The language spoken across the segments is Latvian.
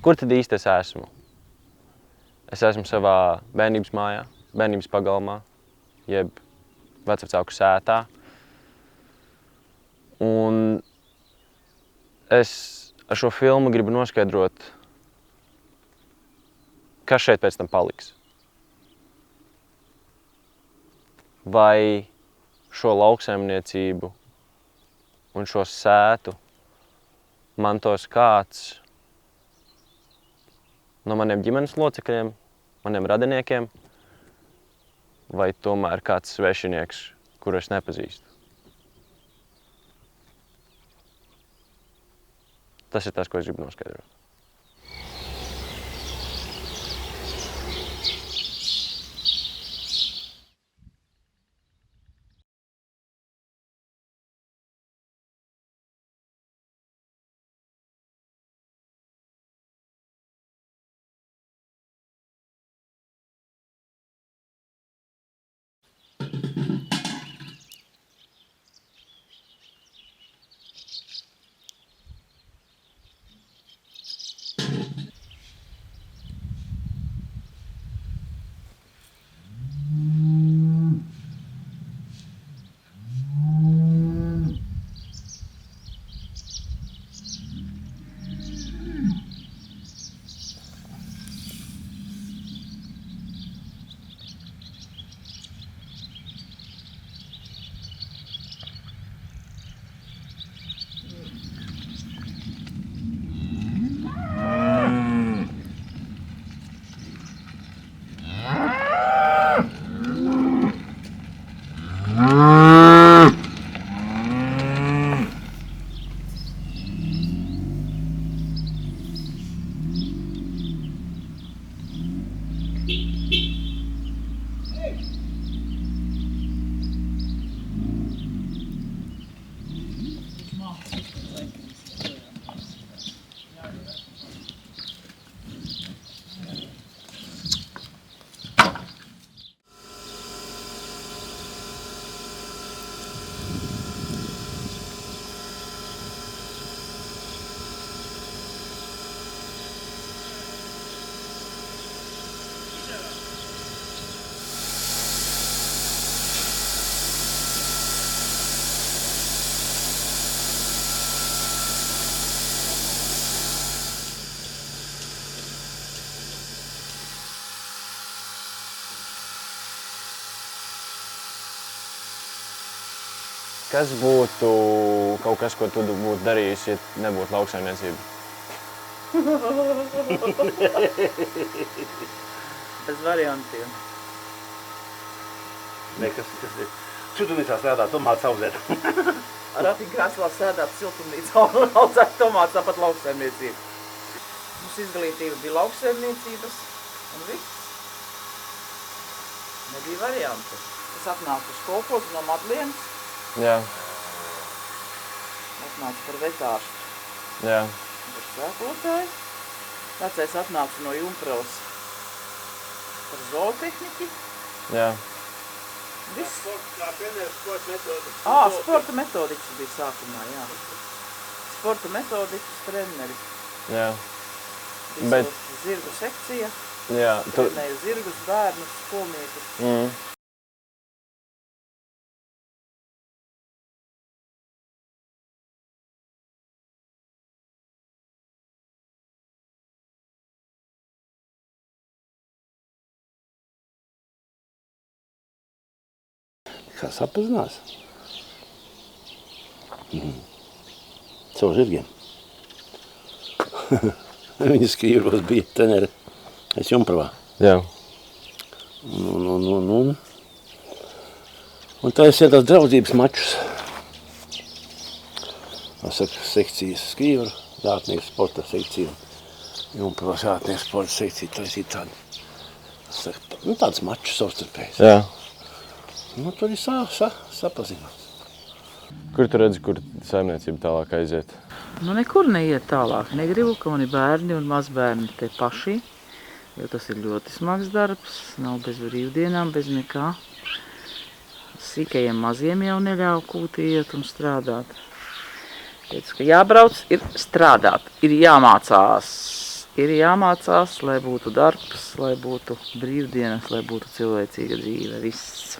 Kur tad īsti es esmu? Es esmu savā bērnības mājā, bērnības pagalmā, jeb vecvecāku sētā. Un es ar šo filmu gribu noskaidrot, kas šeit pēc tam paliks. Vai šo lauksaimniecību un šo sētu mantos kāds no maniem ģimenes locekļiem, maniem radiniekiem, vai tomēr kāds svešinieks, kuru es nepazīstu. Tas ir tas, ko es gribu noskaidrot. Kas būtu kaut kas, ko tu būtu darījusi, ja nebūtu lauksaimniecība? Bez variantiem. Nē, kas ir? Siltumnīcā strādāt, tomāts audzēt. Ratiņkrēslā sēdāt siltumnīcā un audzēt tomāts, tāpat lauksaimniecība. Mums izglītība bija lauksaimniecības un viss. Nebija variantu. Es atnācu uz kolkos no Madlienas. Jā. Atnācu par vetārstu. Jā. Par sēklotāju. Vecais atnāca no Jumprels par zootehniķi. Jā. Viss. Kā pienieris sporta metodiķis. Sporta metodiķis bija sākumā, jā. Sporta metodiķis treneri. Jā. Bija Bet... zirgu sekcija. Jā. Trenēju zirgus, bērnus, skolniekus. Kā sapazinās? Caur zirgiem. Viņa Skrīvros bija treneri. Es Jumpravā. Jā. Un tā es iedās draudzības mačus. Es saku, sekcijas Skrīvru, zātnieku sporta sekcija. Jumpravā zātnieku sporta sekcija. Taisīt tādu. Es saku, tāds mačus savstarpējs. Jā. Tur ir sapazinās. Kur tu redzi, kur saimniecība tālāk aiziet? Nekur neiet tālāk. Negribu, ka mani bērni un mazbērni te paši, jo tas ir ļoti smags darbs, nav bez brīvdienām, bez nekā. Sīkajiem maziem jau neļauj kūtī iet un strādāt. Teicu, ka jābrauc ir strādāt, ir jāmācās Ir jāmācās, lai būtu darbs, lai būtu brīvdienas, lai būtu cilvēcīga dzīve, viss.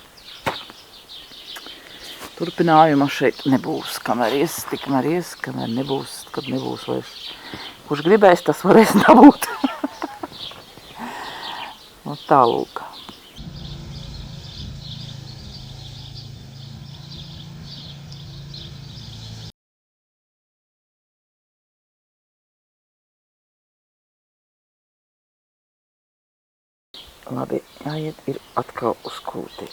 Turpinājuma šeit nebūs, kamēr ies, kamēr nebūs, kad nebūs vairs. Kurš gribēs, tas varēs dabūt. No tālūk. Labi, jāiet ir atkal uz kūti.